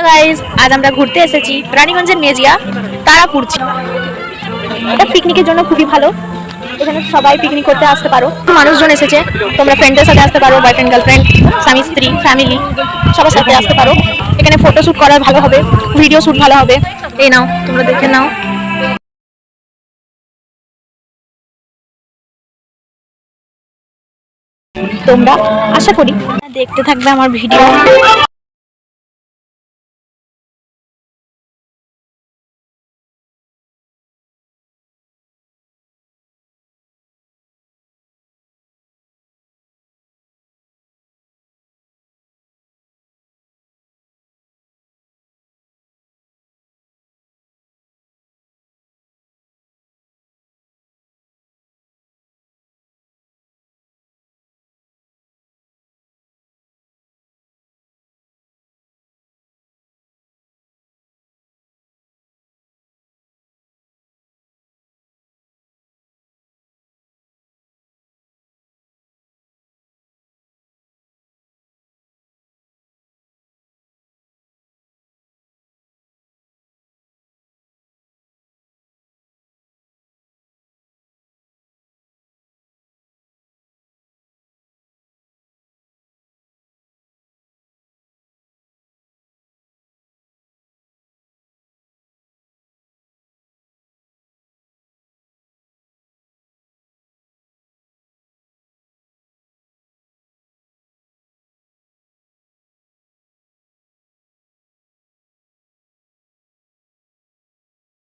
Guys, আজ আমরা ঘুরতে এসেছি রানীগঞ্জের মেজিয়া তারাপুর। এটা পিকনিকের জন্য খুবই ভালো। এখানে সবাই পিকনিক করতে আসতে পারো। মানুষজন এসেছে, তোমরা ফ্রেন্ডের সাথে আসতে পারো, বয়ফ্রেন্ড গার্লফ্রেন্ড, স্বামী স্ত্রী, ফ্যামিলি সবার সাথে আসতে পারো। এখানে ফটো শুট করা ভালো হবে, ভিডিও শুট ভালো হবে। এই নাও, তোমরা দেখে নাও। তোমরা আশা করি দেখতে থাকবে আমার ভিডিও।